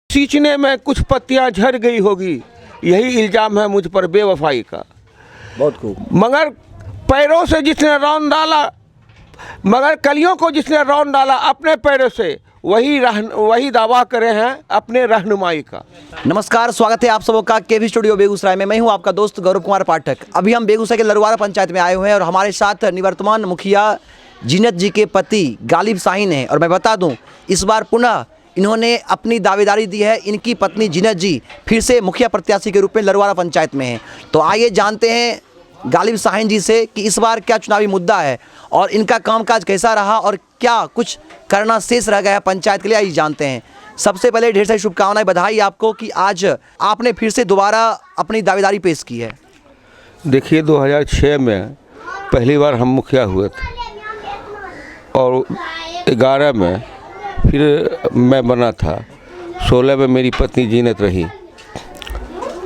सींचने में कुछ पत्तियां झड़ गई होगी, यही इल्ज़ाम है मुझ पर बेवफाई का। बहुत खूब। मगर पैरों से जिसने रौंद डाला, मगर कलियों को जिसने रौंद डाला अपने पैरों से, वही दावा करे हैं अपने रहनुमाई का। नमस्कार, स्वागत है आप सबों का केवी स्टूडियो बेगूसराय में। मैं हूं आपका दोस्त गौरव कुमार पाठक। अभी हम बेगूसराय के लरुवारा पंचायत में आए हुए हैं और हमारे साथ निवर्तमान मुखिया जीनत जी के पति गालिब शाहीन हैं। और मैं बता दूं, इस बार पुनः इन्होंने अपनी दावेदारी दी है। इनकी पत्नी जीनत जी फिर से मुखिया प्रत्याशी के रूप में लरुवारा पंचायत में हैं। तो आइए जानते हैं गालिब शाहीन जी से कि इस बार क्या चुनावी मुद्दा है और इनका कामकाज कैसा रहा और क्या कुछ करना शेष रह गया है पंचायत के लिए। आइए जानते हैं। सबसे पहले ढेर सारी शुभकामनाएं, बधाई आपको कि आज आपने फिर से दोबारा अपनी दावेदारी पेश की है। देखिए, 2006 में पहली बार हम मुखिया हुए थे और 11 में फिर मैं बना था, 16 में मेरी पत्नी जीनत रही।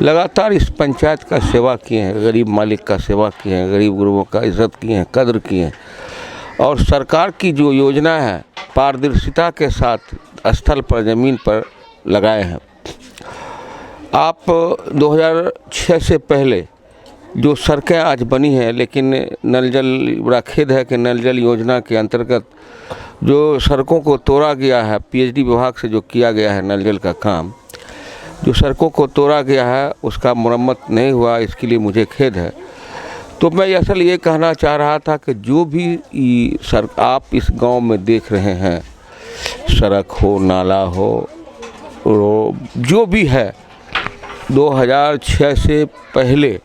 लगातार इस पंचायत का सेवा किए हैं, गरीब मालिक का सेवा किए हैं, गरीब गुरुओं का इज्जत किए हैं, कद्र किए हैं। और सरकार की जो योजना है पारदर्शिता के साथ स्थल पर ज़मीन पर लगाए हैं। आप 2006 से पहले जो सड़कें आज बनी हैं, लेकिन नल जल, बड़ा खेद है कि नल जल योजना के अंतर्गत जो सड़कों को तोड़ा गया है, पीएचडी विभाग से जो किया गया है नल जल का काम, जो सड़कों को तोड़ा गया है उसका मरम्मत नहीं हुआ, इसके लिए मुझे खेद है। तो मैं असल ये कहना चाह रहा था कि जो भी आप इस गांव में देख रहे हैं, सड़क हो, नाला हो, जो भी है, 2006 से पहले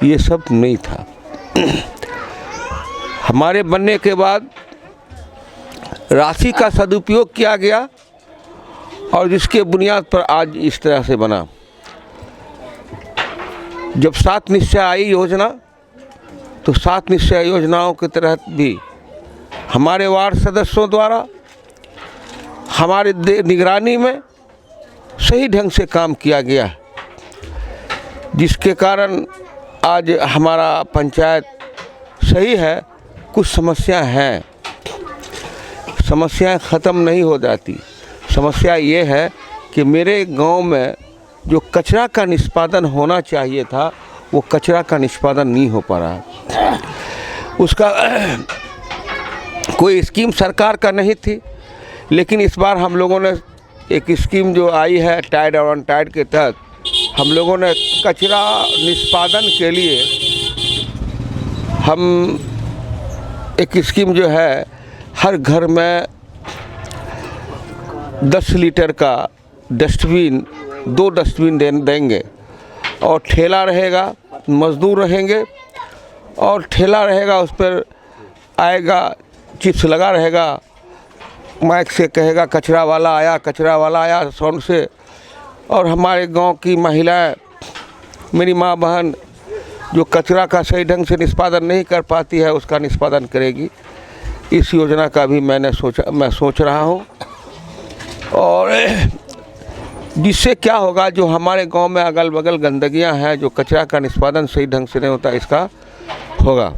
ये सब नहीं था। हमारे बनने के बाद राशि का सदुपयोग किया गया और जिसके बुनियाद पर आज इस तरह से बना। जब 7 निश्चय आई योजना, तो 7 निश्चय योजनाओं के तहत भी हमारे वार्ड सदस्यों द्वारा हमारे निगरानी में सही ढंग से काम किया गया है, जिसके कारण आज हमारा पंचायत सही है। कुछ समस्या हैं, समस्याएं ख़त्म नहीं हो जाती। समस्या ये है कि मेरे गांव में जो कचरा का निष्पादन होना चाहिए था, वो कचरा का निष्पादन नहीं हो पा रहा। उसका कोई स्कीम सरकार का नहीं थी, लेकिन इस बार हम लोगों ने एक स्कीम जो आई है टाइड और अनटाइड के तहत, हम लोगों ने कचरा निष्पादन के लिए हम एक स्कीम जो है, हर घर में 10 लीटर का डस्टबिन, 2 डस्टबिन देंगे और ठेला रहेगा, मज़दूर रहेंगे और ठेला रहेगा, उस पर आएगा, चिप्स लगा रहेगा, माइक से कहेगा कचरा वाला आया, कचरा वाला आया साउंड से। और हमारे गांव की महिलाएं, मेरी माँ बहन जो कचरा का सही ढंग से निष्पादन नहीं कर पाती है, उसका निष्पादन करेगी। इस योजना का भी मैं सोच रहा हूँ। और जिससे क्या होगा, जो हमारे गांव में अगल बगल गंदगियां हैं, जो कचरा का निष्पादन सही ढंग से नहीं होता, इसका होगा।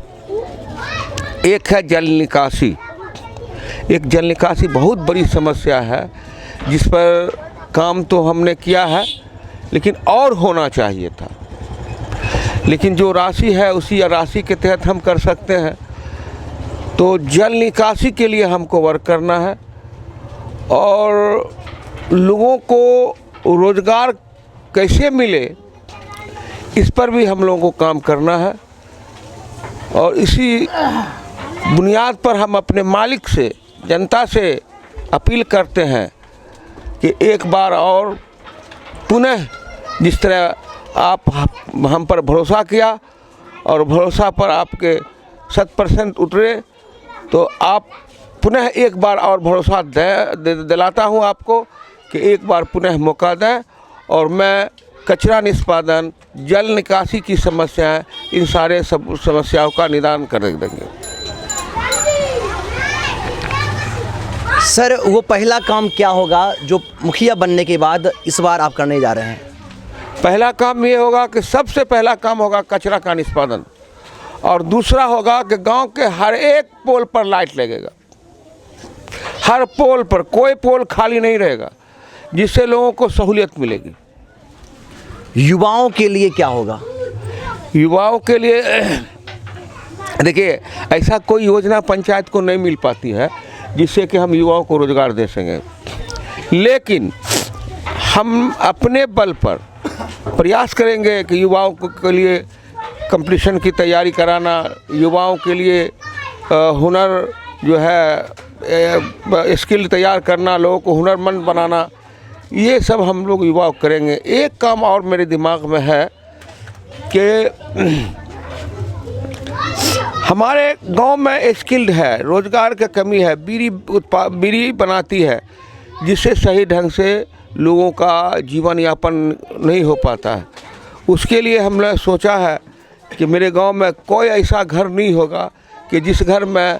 एक है जल निकासी। एक जल निकासी बहुत बड़ी समस्या है, जिस पर काम तो हमने किया है, लेकिन और होना चाहिए था। लेकिन जो राशि है, उसी राशि के तहत हम कर सकते हैं। तो जल निकासी के लिए हमको वर्क करना है और लोगों को रोज़गार कैसे मिले, इस पर भी हम लोगों को काम करना है। और इसी बुनियाद पर हम अपने मालिक से, जनता से अपील करते हैं कि एक बार और पुनः जिस तरह आप हम पर भरोसा किया और भरोसा पर आपके 100% उतरे, तो आप पुनः एक बार और भरोसा दिलाता हूं आपको कि एक बार पुनः मौका दें और मैं कचरा निष्पादन, जल निकासी की समस्याएं, इन सारे सब समस्याओं का निदान कर देंगे। सर, वो पहला काम क्या होगा जो मुखिया बनने के बाद इस बार आप करने जा रहे हैं? पहला काम ये होगा कि सबसे पहला काम होगा कचरा का निष्पादन, और दूसरा होगा कि गांव के हर एक पोल पर लाइट लगेगा। हर पोल पर, कोई पोल खाली नहीं रहेगा। जिससे लोगों को सहूलियत मिलेगी। युवाओं के लिए क्या होगा? युवाओं के लिए देखिए, ऐसा कोई योजना पंचायत को नहीं मिल पाती है जिससे कि हम युवाओं को रोज़गार दे सकें, लेकिन हम अपने बल पर प्रयास करेंगे कि युवाओं के लिए कंपटीशन की तैयारी कराना, युवाओं के लिए हुनर जो है स्किल तैयार करना, लोगों को हुनरमंद बनाना, ये सब हम लोग युवाओं करेंगे। एक काम और मेरे दिमाग में है कि हमारे गांव में स्किल्ड है, रोज़गार की कमी है, बीड़ी बनाती है, जिससे सही ढंग से लोगों का जीवन यापन नहीं हो पाता है। उसके लिए हमने सोचा है कि मेरे गांव में कोई ऐसा घर नहीं होगा कि जिस घर में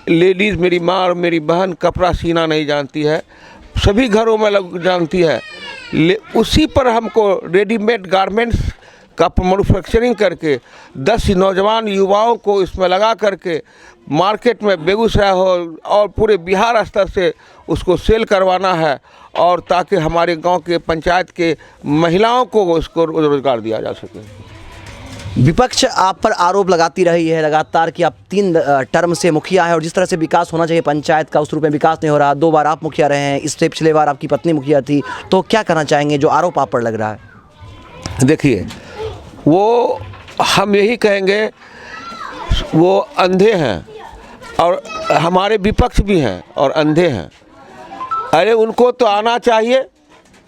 लेडीज़, मेरी माँ और मेरी बहन कपड़ा सीना नहीं जानती है, सभी घरों में लोग जानती है। उसी पर हमको रेडीमेड गारमेंट्स का मैन्युफैक्चरिंग करके 10 नौजवान युवाओं को इसमें लगा करके मार्केट में बेगूसराय हो और पूरे बिहार स्तर से उसको सेल करवाना है, और ताकि हमारे गांव के पंचायत के महिलाओं को उसको रोज़गार दिया जा सके। विपक्ष आप पर आरोप लगाती रही है लगातार कि आप 3 टर्म से मुखिया हैं और जिस तरह से विकास होना चाहिए पंचायत का उस रूप में विकास नहीं हो रहा। 2 बार आप मुखिया रहे हैं, इससे पिछले बार आपकी पत्नी मुखिया थी, तो क्या करना चाहेंगे जो आरोप आप पर लग रहा है? देखिए, वो हम यही कहेंगे, वो अंधे हैं और हमारे विपक्ष भी हैं और अंधे हैं। अरे उनको तो आना चाहिए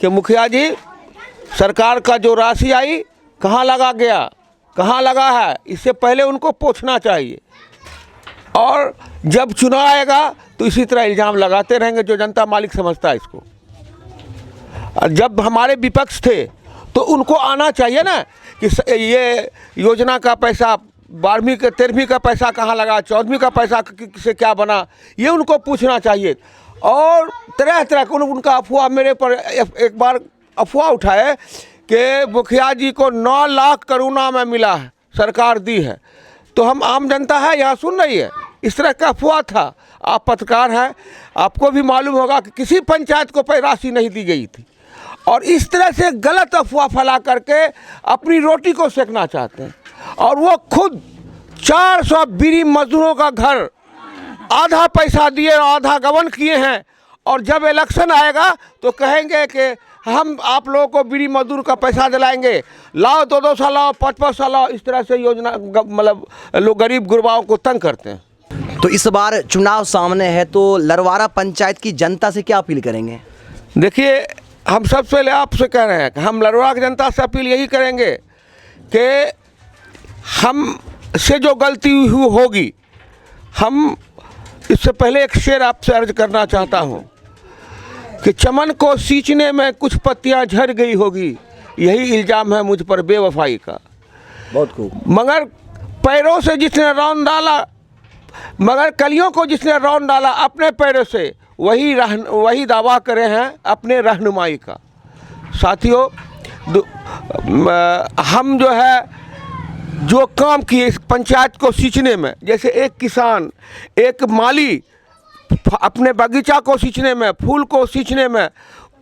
कि मुखिया जी, सरकार का जो राशि आई कहाँ लगा गया, कहाँ लगा है, इससे पहले उनको पूछना चाहिए। और जब चुनाव आएगा तो इसी तरह इल्ज़ाम लगाते रहेंगे, जो जनता मालिक समझता है इसको। और जब हमारे विपक्ष थे तो उनको आना चाहिए ना कि ये योजना का पैसा 12वीं का 13वीं का पैसा कहाँ लगा, 14वीं का पैसा से क्या बना, ये उनको पूछना चाहिए। और तरह तरह का उनका अफवाह, मेरे पर एक बार अफवाह उठाए कि मुखिया जी को 9 लाख करोना में मिला है, सरकार दी है। तो हम आम जनता है यहाँ सुन रही है, इस तरह का अफवाह था। आप पत्रकार हैं, आपको भी मालूम होगा कि किसी पंचायत को राशि नहीं दी गई थी, और इस तरह से गलत अफवाह फैला करके अपनी रोटी को सेकना चाहते हैं। और वो खुद 400 बीड़ी मजदूरों का घर आधा पैसा दिए और आधा गबन किए हैं, और जब इलेक्शन आएगा तो कहेंगे कि हम आप लोगों को बीड़ी मजदूर का पैसा दिलाएंगे, लाओ 2-2 साल लाओ, 5-5 साल लाओ। इस तरह से योजना मतलब लोग गरीब गुरबाओं को तंग करते हैं। तो इस बार चुनाव सामने है, तो लरवारा पंचायत की जनता से क्या अपील करेंगे? देखिए, हम सबसे पहले आपसे कह रहे हैं कि हम लरवारा की जनता से अपील यही करेंगे कि हम से जो गलती होगी, हम इससे पहले एक शेर आपसे अर्ज करना चाहता हूँ कि चमन को सींचने में कुछ पत्तियाँ झड़ गई होगी, यही इल्ज़ाम है मुझ पर बेवफाई का। बहुत खूब। मगर पैरों से जिसने रौंद डाला, मगर कलियों को जिसने रौंद डाला अपने पैरों से, वही दावा करे हैं अपने रहनुमाई का। साथियों, हम जो है जो काम किए इस पंचायत को सींचने में, जैसे एक किसान, एक माली अपने बगीचा को सींचने में, फूल को सींचने में,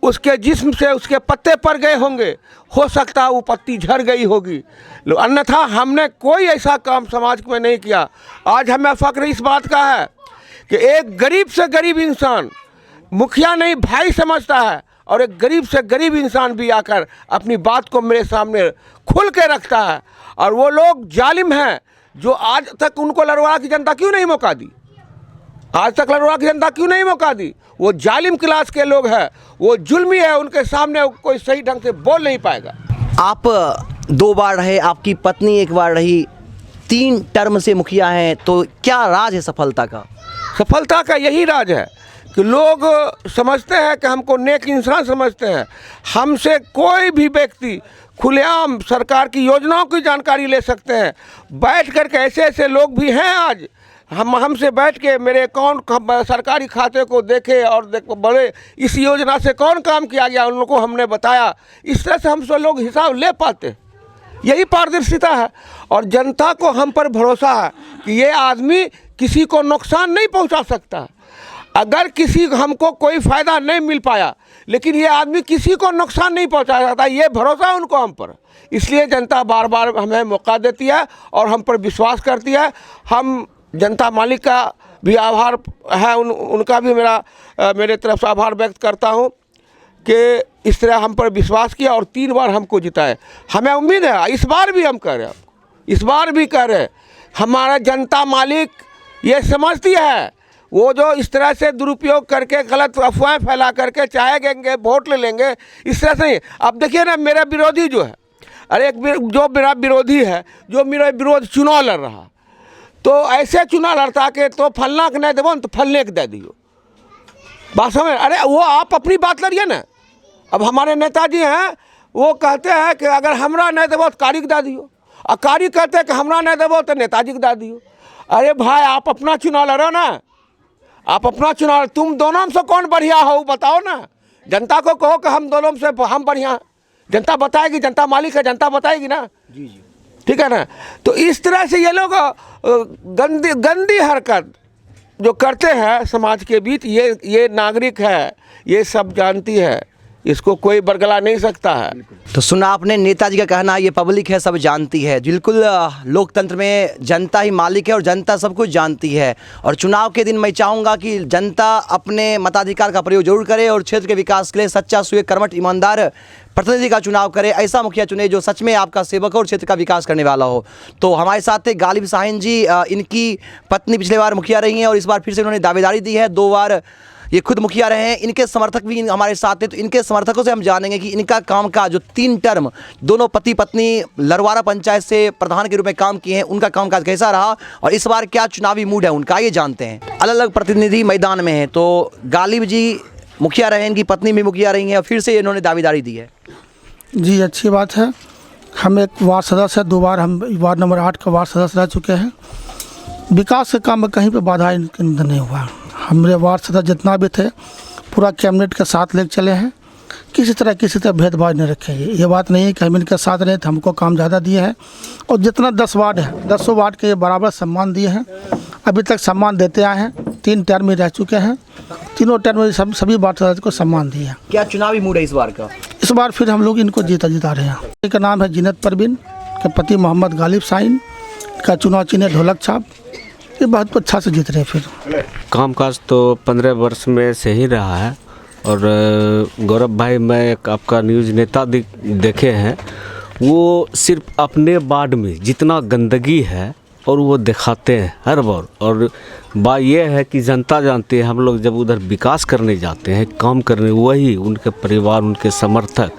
उसके जिस्म से उसके पत्ते पड़ गए होंगे, हो सकता है वो पत्ती झड़ गई होगी, अन्यथा हमने कोई ऐसा काम समाज में नहीं किया। आज हमें फ़ख्र इस बात का है कि एक गरीब से गरीब इंसान मुखिया नहीं भाई समझता है, और एक गरीब से गरीब इंसान भी आकर अपनी बात को मेरे सामने खुल के रखता है। और वो लोग जालिम हैं जो आज तक उनको लरवारा की जनता क्यों नहीं मौका दी, आज तक लरवारा की जनता क्यों नहीं मौका दी? वो जालिम क्लास के लोग हैं, वो जुल्मी है, उनके सामने कोई सही ढंग से बोल नहीं पाएगा। आप 2 बार रहे, आपकी पत्नी 1 बार रही, 3 टर्म से मुखिया हैं, तो क्या राज है सफलता का? सफलता का यही राज है कि लोग समझते हैं कि हमको नेक इंसान समझते हैं। हमसे कोई भी व्यक्ति खुलेआम सरकार की योजनाओं की जानकारी ले सकते हैं। बैठ कर के ऐसे लोग भी हैं आज, हमसे बैठ के मेरे अकाउंट सरकारी खाते को देखे और बड़े इस योजना से कौन काम किया गया, उन लोगों को हमने बताया। इस तरह से हमसे लोग हिसाब ले पाते, यही पारदर्शिता है। और जनता को हम पर भरोसा है कि ये आदमी किसी को नुकसान नहीं पहुंचा सकता। अगर किसी हमको कोई फ़ायदा नहीं मिल पाया, लेकिन ये आदमी किसी को नुकसान नहीं पहुंचा सकता, ये भरोसा है उनको हम पर। इसलिए जनता बार बार हमें मौका देती है और हम पर विश्वास करती है। हम जनता मालिक का भी आभार है, उनका भी मेरे तरफ से आभार व्यक्त करता हूँ कि इस तरह हम पर विश्वास किया और 3 बार हमको जिताए। हमें उम्मीद है इस बार भी हम कह रहे हैं, इस बार भी कह रहे हैं, हमारा जनता मालिक ये समझती है, वो जो इस तरह से दुरुपयोग करके गलत अफवाहें फैला करके चाहेंगे वोट ले लेंगे, इस तरह से नहीं। अब देखिए ना, मेरा विरोधी जो है, अरे जो मेरा विरोधी है, जो मेरा विरोध चुनाव लड़ रहा, तो ऐसे चुनाव लड़ता कि तो फलना के नहीं देवो तो फलने के दे दियो, बात समझ। अरे वो आप अपनी बात लड़िए ना। अब हमारे नेताजी हैं, वो कहते हैं कि अगर हमरा नहीं देवो तो कारी के दे दियो, और कारी कहते हैं कि हमरा नहीं देवो तो नेताजी के दे दियो। अरे भाई, आप अपना चुनाव लड़ो ना, आप अपना चुनाव, तुम दोनों में से कौन बढ़िया हो बताओ ना। जनता को कहो कि हम दोनों में से हम बढ़िया हैं, जनता बताएगी, जनता मालिक है, जनता बताएगी ना। जी जी, ठीक है ना। तो इस तरह से ये लोग गंदी हरकत जो करते हैं समाज के बीच, ये नागरिक है, ये सब जानती है, इसको कोई बरगला नहीं सकता है। तो सुना आपने नेताजी का कहना, ये पब्लिक है, सब जानती है। बिल्कुल, लोकतंत्र में जनता ही मालिक है और जनता सब कुछ जानती है। और चुनाव के दिन मैं चाहूँगा कि जनता अपने मताधिकार का प्रयोग जरूर करे और क्षेत्र के विकास के लिए सच्चा, सुए, कर्मठ, ईमानदार प्रतिनिधि का चुनाव करे। ऐसा मुखिया चुने जो सच में आपका सेवक हो और क्षेत्र का विकास करने वाला हो। तो हमारे साथ थे गालिब शाहीन जी, इनकी पत्नी पिछले बार मुखिया रही हैं और इस बार फिर से उन्होंने दावेदारी दी है। 2 बार ये खुद मुखिया रहे हैं। इनके समर्थक भी हमारे साथ हैं, तो इनके समर्थकों से हम जानेंगे कि इनका काम का जो 3 टर्म दोनों पति पत्नी लरवारा पंचायत से प्रधान के रूप में काम किए हैं, उनका कामकाज कैसा रहा और इस बार क्या चुनावी मूड है उनका, ये जानते हैं। अलग अलग प्रतिनिधि मैदान में हैं। तो गालिब जी मुखिया रहे, इनकी पत्नी भी मुखिया रही हैं और फिर से इन्होंने दावेदारी दी है। जी, अच्छी बात है। हम एक वार्ड सदस्य, 2 बार हम वार्ड नंबर 8 का वार्ड सदस्य रह चुके हैं। विकास के काम में कहीं पे बाधा नहीं हुआ। हमारे वार्ड सदस्य जितना भी थे, पूरा कैबिनेट के साथ लेकर चले हैं, किसी तरह भेदभाव नहीं रखे। ये बात नहीं है कि हम इनके साथ रहे थे, हमको काम ज़्यादा दिए हैं। और जितना 10 वार्ड है, 10 वार्ड के बराबर सम्मान दिए हैं, अभी तक सम्मान देते आए हैं। 3 टर्म में रह चुके हैं, तीनों टर्म में सभी वार्ड सदस्य को सम्मान दिए हैं। क्या चुनावी मूड है इस बार का? इस बार फिर हम लोग इनको जिता रहे हैं। इनका नाम है जीनत परवीन, के पति मोहम्मद गालिब शाहीन, का चुनाव चिन्ह ढोलक छाप। ये बहुत अच्छा से जीत रहे हैं। फिर कामकाज तो 15 वर्ष में से ही रहा है। और गौरव भाई, मैं एक आपका न्यूज़ नेता देखे हैं, वो सिर्फ अपने वार्ड में जितना गंदगी है और वो दिखाते हैं हर बार। और बात ये है कि जनता जानती है, हम लोग जब उधर विकास करने जाते हैं, काम करने, वही उनके परिवार, उनके समर्थक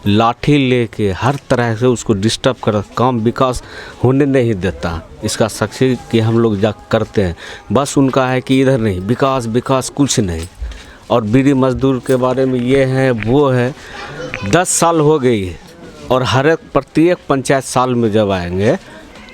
लाठी लेके हर तरह से उसको डिस्टर्ब कर काम विकास होने नहीं देता। इसका साक्षी कि हम लोग जा करते हैं, बस उनका है कि इधर नहीं, विकास विकास कुछ नहीं। और बीड़ी मजदूर के बारे में ये है वो है, 10 साल हो गई है और हर एक प्रत्येक पंचायत साल में जब आएंगे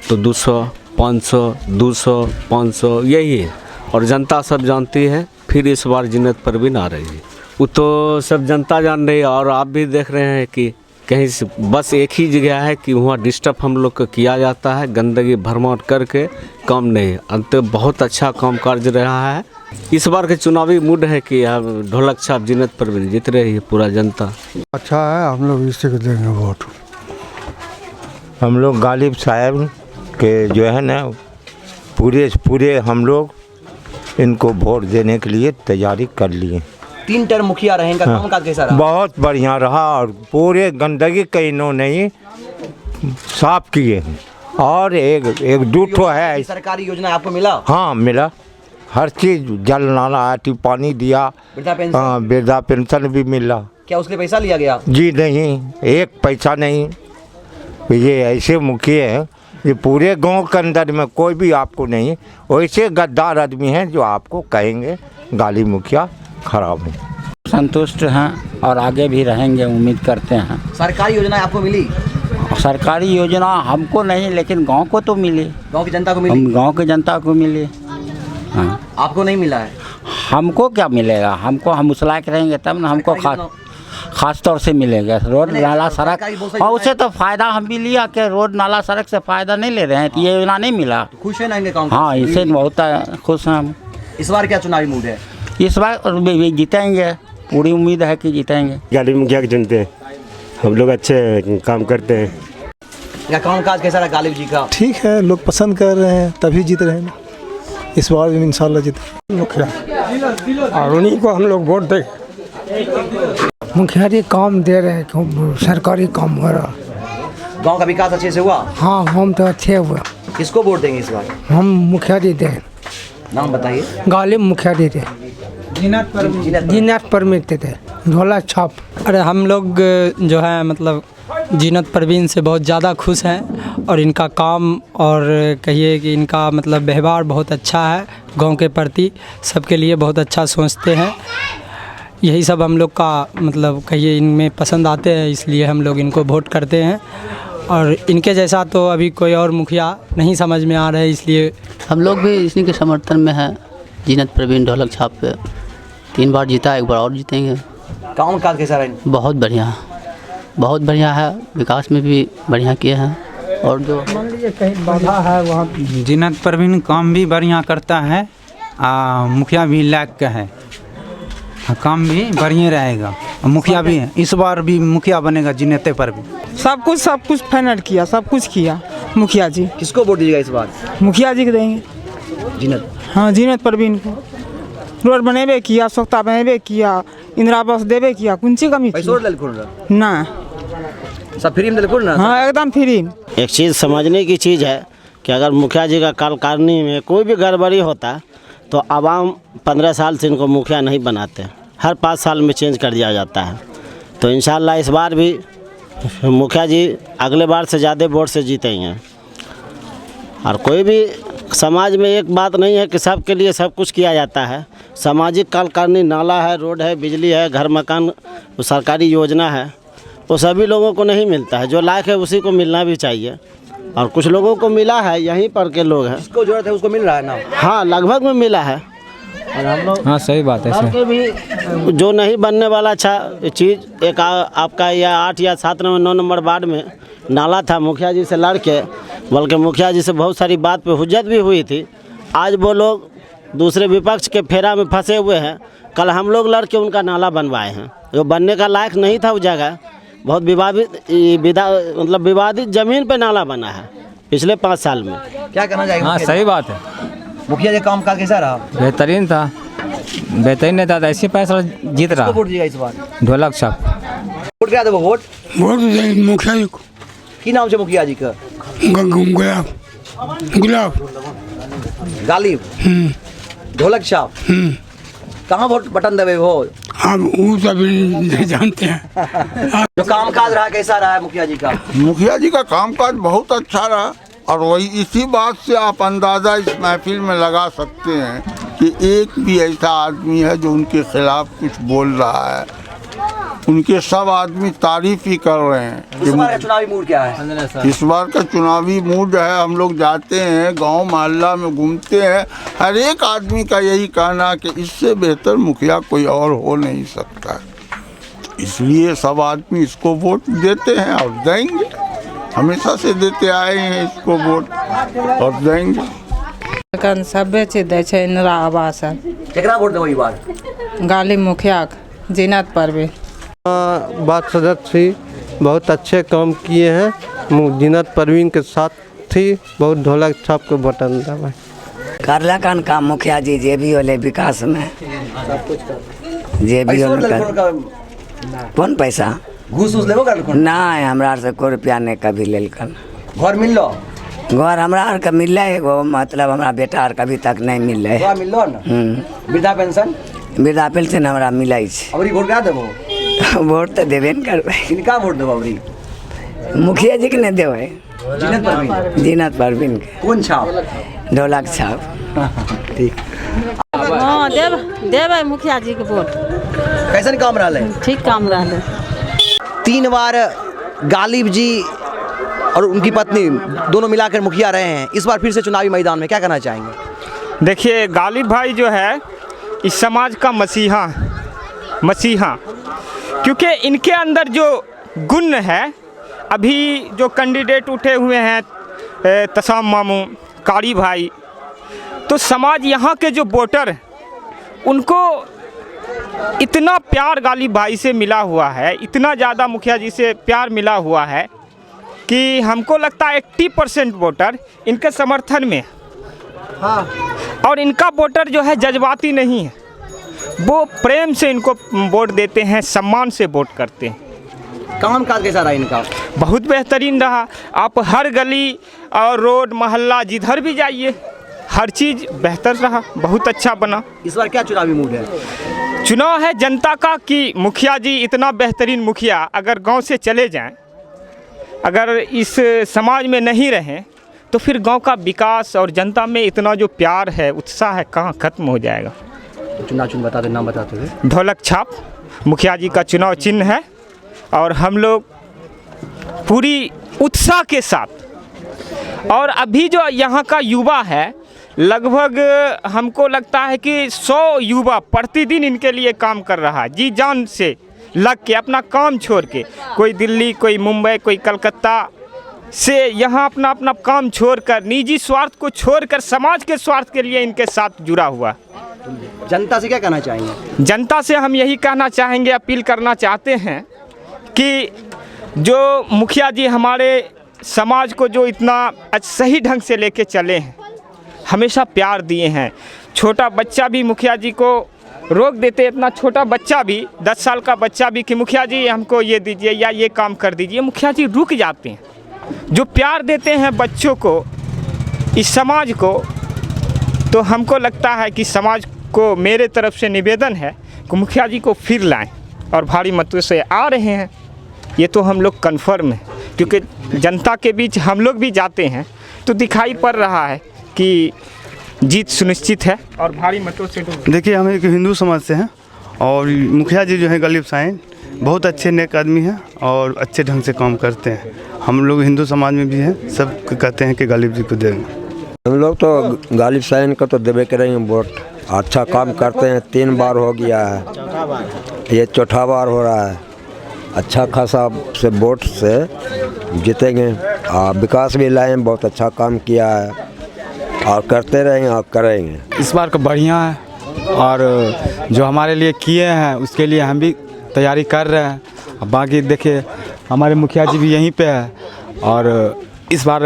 तो 200, 500, 200, 500 यही है। और जनता सब जानती है। फिर इस बार जीनत परवीन आ रही है, वो तो सब जनता जान रही है। और आप भी देख रहे हैं कि कहीं से बस एक ही जगह है कि वहाँ डिस्टर्ब हम लोग को किया जाता है, गंदगी भरमार करके काम नहीं। अंत बहुत अच्छा काम काज रहा है। इस बार के चुनावी मूड है कि ढोलक छाप जीनत परवीन जीत रही है, पूरा जनता अच्छा है। हम लोग इसी को देंगे वोट। हम लोग गालिब साहब के जो है ना, पूरे हम लोग इनको वोट देने के लिए तैयारी कर लिए। 3 टर्म मुखिया रहे, इनका कामकाज कैसा रहा? बहुत बढ़िया रहा और पूरे गंदगी का इन्होंने ही साफ किए हैं। और एक दूठो है। सरकारी योजना आपको मिला? हाँ मिला, हर चीज़, जल नाला आती, पानी दिया, हाँ वृद्धा पेंशन भी मिला। क्या उसके पैसा लिया गया? जी नहीं, एक पैसा नहीं। ये ऐसे मुखिया हैं, ये पूरे गांव के अंदर में कोई भी आपको नहीं, वैसे गद्दार आदमी हैं जो आपको कहेंगे गालिब मुखिया खराब है। संतुष्ट हैं और आगे भी रहेंगे, उम्मीद करते हैं। सरकारी योजना आपको मिली? सरकारी योजना हमको नहीं, लेकिन गांव को तो मिली, गांव की जनता को मिली। गांव की जनता को मिली। हाँ, आपको नहीं मिला है? हमको क्या मिलेगा? हमको हम उस लायक रहेंगे तब ना हमको खास तौर से मिलेगा। रोड नाला सड़क, और उससे तो फ़ायदा हम भी लिया कि रोड नाला सड़क से फ़ायदा नहीं ले रहे हैं, तो ये योजना नहीं मिला। तो खुश है ना इनके काम? हाँ, इससे बहुत खुश हैं हम। इस बार क्या चुनावी मूड है? इस बार जीतेंगे। पूरी उम्मीद है कि जीतेंगे। गालिब मुखिया को चुनते हैं, हम लोग अच्छे काम करते हैं। क्या काम काज कैसा रहा गालिब जी का? ठीक है, लोग पसंद कर रहे हैं तभी जीत रहे हैं। इस बार भी इंशाल्लाह जीते मुखिया, और उन्हीं को हम लोग वोट दें। मुखिया जी काम दे रहे हैं, खूब सरकारी काम हो रहा। गांव का विकास अच्छे से हुआ? हाँ, हम तो अच्छे हुए। किसको वोट देंगे इस बार? हम मुखिया जी दें। नाम बताइए। गालिब मुखिया जी थे, जीनत परमिट थे, ढोला छाप। अरे हम लोग जो है मतलब जीनत परवीन से बहुत ज़्यादा खुश हैं और इनका काम और कहिए कि इनका मतलब व्यवहार बहुत अच्छा है, गांव के प्रति सबके लिए बहुत अच्छा सोचते हैं। यही सब हम लोग का मतलब कहिए इनमें पसंद आते हैं, इसलिए हम लोग इनको वोट करते हैं। और इनके जैसा तो अभी कोई और मुखिया नहीं समझ में आ रहा है, इसलिए हम लोग भी इसी के समर्थन में हैं। जीनत परवीन ढोलक छाप पे 3 बार जीता, 1 बार और जीतेंगे। काम काज कैसा रहा? बहुत बढ़िया है, विकास में भी बढ़िया किए हैं। और जो मान लीजिए कहीं बाधा है वहाँ जीनत परवीन काम भी बढ़िया करता है, मुखिया भी लायक का है, काम भी बढ़िया रहेगा। मुखिया भी है, इस बार भी मुखिया बनेगा जीनत परवीन। सब कुछ फाइनल किया, सब कुछ किया मुखिया जी। किसको वोट दीजिएगा इस बार? मुखिया जी को देंगे, जीनत। हाँ जीनत परवीन को। रोड बनेबे किया, स्वच्छता बनेबे किया, इंदिरा आवास देवे किया, कौन सी कमी ना सब फ्री में दिलकुल ना? हाँ एकदम फ्री। एक चीज़ समझने की चीज़ है कि अगर मुखिया जी का कार्यकारिणी में कोई भी गड़बड़ी होता तो आवाम 15 साल से इनको मुखिया नहीं बनाते, हर 5 साल में चेंज कर दिया जाता है। तो इंशाल्लाह इस बार भी मुखिया जी अगले बार से ज़्यादा वोट से जीतेंगे। और कोई भी समाज में एक बात नहीं है कि सबके लिए सब कुछ किया जाता है। सामाजिक कार्यकारिणी, नाला है, रोड है, बिजली है, घर मकान, सरकारी योजना है, वो सभी लोगों को नहीं मिलता है। जो लायक है उसी को मिलना भी चाहिए, और कुछ लोगों को मिला है, यहीं पर के लोग हैं, जिसको जरूरत है उसको मिल रहा है ना? हाँ, लगभग में मिला है। और हम लोग हाँ सही बात है के भी जो नहीं बनने वाला अच्छा चीज़ एक आपका या 8 या 7 नंबर 9 नंबर वार्ड में नाला था, मुखिया जी से लड़ के, बल्कि मुखिया जी से बहुत सारी बात पे हुज्जत भी हुई थी। आज वो लोग दूसरे विपक्ष के फेरा में फंसे हुए हैं। कल हम लोग लड़ के उनका नाला बनवाए हैं, जो बनने का लायक नहीं था उस जगह। बहुत विवादित ज़मीन पे नाला बना है पिछले 5 साल में। क्या कहना चाहिए? हाँ सही बात है। मुखिया जी काम काज कैसा रहा? बेहतरीन था, बेहतरीन नहीं था, ऐसी पैसा जीत रहा। वोट दीजिएगा इस बार? ढोलक छाप। वोट क्या देवो? वोट देंगे मुखिया जी को। की नाम से मुखिया जी का? गुलाब गालिब ढोलक छाप। कहाँ वोट बटन दबे हो? अब वो सब नहीं जानते हैं। जो काम काज रहा कैसा रहा है मुखिया जी का? मुखिया जी का कामकाज बहुत अच्छा रहा, और वही इसी बात से आप अंदाज़ा इस महफिल में लगा सकते हैं कि एक भी ऐसा आदमी है जो उनके खिलाफ कुछ बोल रहा है। उनके सब आदमी तारीफ ही कर रहे हैं। इस बार का चुनावी मूड क्या है? इस बार का चुनावी मूड है, हम लोग जाते हैं गांव मोहल्ला में घूमते हैं, हर एक आदमी का यही कहना कि इससे बेहतर मुखिया कोई और हो नहीं सकता। इसलिए सब आदमी इसको वोट देते हैं और देंगे, हमेशा से देते आए हैं इसको वोट और देंगे। सब चीज दे छे, इंदिरा आवास है। केकरा वोट देबो ई बार? गालिब मुखिया, जीनत परवीन। बात सदस्य थी, बहुत अच्छे काम किए हैं। जीनत परवीन के साथ थी, बहुत ढोलक छाप के बटन दबाए। करला कान काम मुखिया जी जे भी होले विकास में जे भी होले कौन पैसा घूस लेबो कर? नहीं, हमरा से कोई रुपया नहीं कभी लेल कर। घर मिल लो? घर हमरा आर के मिले एगो, मतलब हमरा बेटा आर कभी तक नहीं मिले। मिल लो ना? वृद्धा पेंशन? वृद्धा पेंशन हमरा मिले छे। अबरी वोट क्या देबो? वोट तो देबे न करबे। किनका वोट देबो अबरी? मुखिया जी के नहीं देवे, जीनत परवीन। जीनत परवीन के। कौन छाप? ढोलक छाप। ठीक। हाँ देवे मुखिया जी के वोट। कैसन काम रहा है? ठीक काम रहा है। 3 बार गालिब जी और उनकी पत्नी दोनों मिलाकर मुखिया रहे हैं। इस बार फिर से चुनावी मैदान में क्या कहना चाहेंगे? देखिए गालिब भाई जो है इस समाज का मसीहा, क्योंकि इनके अंदर जो गुण है, अभी जो कैंडिडेट उठे हुए हैं तसाम मामू, कारी भाई, तो समाज यहाँ के जो वोटर उनको इतना प्यार गालिब भाई से मिला हुआ है, इतना ज़्यादा मुखिया जी से प्यार मिला हुआ है कि हमको लगता है 80% वोटर इनके समर्थन में। हाँ। और इनका वोटर जो है जज्बाती नहीं है, वो प्रेम से इनको वोट देते हैं, सम्मान से वोट करते हैं। काम काज कैसा रहा इनका? बहुत बेहतरीन रहा। आप हर गली और रोड मोहल्ला जिधर भी जाइए हर चीज़ बेहतर रहा, बहुत अच्छा बना। इस बार क्या चुनावी मूड है? चुनाव है जनता का कि मुखिया जी इतना बेहतरीन मुखिया अगर गांव से चले जाएं, अगर इस समाज में नहीं रहें तो फिर गांव का विकास और जनता में इतना जो प्यार है, उत्साह है, कहाँ ख़त्म हो जाएगा। चुनाव बता दे, नाम बताते हुए। ढोलक छाप मुखिया जी का चुनाव चिन्ह है और हम लोग पूरी उत्साह के साथ, और अभी जो यहाँ का युवा है लगभग हमको लगता है कि 100 युवा प्रतिदिन इनके लिए काम कर रहा है, जी जान से लग के, अपना काम छोड़ के। कोई दिल्ली, कोई मुंबई, कोई कलकत्ता से यहाँ अपना अपना काम छोड़कर, निजी स्वार्थ को छोड़कर समाज के स्वार्थ के लिए इनके साथ जुड़ा हुआ। जनता से क्या कहना चाहेंगे? जनता से हम यही कहना चाहेंगे, अपील करना चाहते हैं कि जो मुखिया जी हमारे समाज को जो इतना सही ढंग से लेके चले हैं, हमेशा प्यार दिए हैं। छोटा बच्चा भी मुखिया जी को रोक देते, इतना छोटा बच्चा भी, 10 साल का बच्चा भी कि मुखिया जी हमको ये दीजिए या ये काम कर दीजिए, मुखिया जी रुक जाते हैं। जो प्यार देते हैं बच्चों को, इस समाज को, तो हमको लगता है कि समाज को मेरे तरफ से निवेदन है कि मुखिया जी को फिर लाएं, और भारी मतों से आ रहे हैं ये तो हम लोग कन्फर्म है, क्योंकि जनता के बीच हम लोग भी जाते हैं तो दिखाई पड़ रहा है कि जीत सुनिश्चित है और भारी मतों से। देखिए, हम एक हिंदू समाज से हैं और मुखिया जी जो है गालिब साहिन बहुत अच्छे नेक आदमी हैं और अच्छे ढंग से काम करते हैं। हम लोग हिंदू समाज में भी हैं, सब कहते हैं कि गालिब जी को देंगे। हम लोग तो गालिब साहिन को तो देवे करेंगे वोट। अच्छा काम करते हैं, 3 बार हो गया है, ये चौथा बार हो रहा है। अच्छा खासा से वोट से जीतेंगे और विकास भी लाए, बहुत अच्छा काम किया है और करते रहेंगे और करेंगे। इस बार का बढ़िया है और जो हमारे लिए किए हैं उसके लिए हम भी तैयारी कर रहे हैं। बाकी देखिए हमारे मुखिया जी भी यहीं पे है और इस बार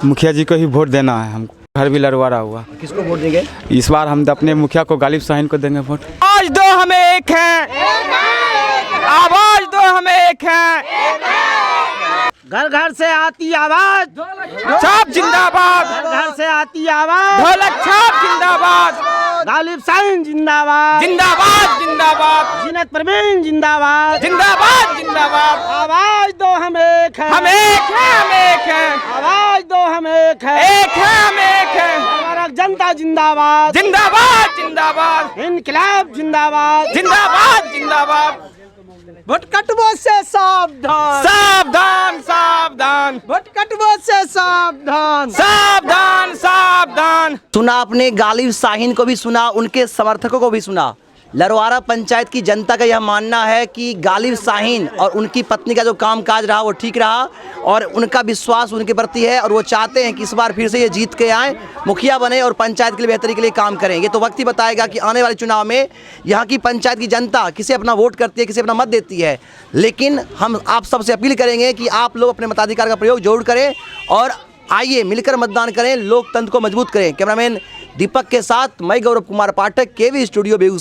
मुखिया जी को ही वोट देना है हमको। घर भी लड़वा रहा हुआ। किसको वोट देंगे? इस बार हम अपने मुखिया को गालिब साहिन को देंगे वोट। आज दो हमें एक है, आवाज दो हमें एक है। घर घर से आती आवाज, छाप जिंदाबाद। घर घर से आती आवाज, ढोलक छाप जिंदाबाद। गालिब साहिन जिंदाबाद, जिंदाबाद जिंदाबाद। जीनत परवीन जिंदाबाद, जिंदाबाद जिंदाबाद। आवाज दो हम एक है, हम एक है, हम एक है। आवाज दो हम एक है, एक है, हम एक है। हमारा जनता जिंदाबाद, जिंदाबाद जिंदाबाद। इनकलाब जिंदाबाद, जिंदाबाद जिंदाबाद। भटकटबो से सावधान, सावधान सावधान। भटकटबो से सावधान, सावधान सावधान। सुना आपने, गालिब साहिन को भी सुना, उनके समर्थकों को भी सुना। लरवारा पंचायत की जनता का यह मानना है कि गालिब साहिन और उनकी पत्नी का जो कामकाज रहा वो ठीक रहा और उनका विश्वास उनके प्रति है और वो चाहते हैं कि इस बार फिर से ये जीत के आएँ, मुखिया बने और पंचायत के लिए बेहतरी के लिए काम करें। ये तो वक्त ही बताएगा कि आने वाले चुनाव में यहाँ की पंचायत की जनता किसे अपना वोट करती है, किसे अपना मत देती है। लेकिन हम आप सबसे अपील करेंगे कि आप लोग अपने मताधिकार का प्रयोग जरूर करें और आइए मिलकर मतदान करें, लोकतंत्र को मजबूत करें। कैमरामैन दीपक के साथ मैं गौरव कुमार पाठक, केवी स्टूडियो बेगूसराय।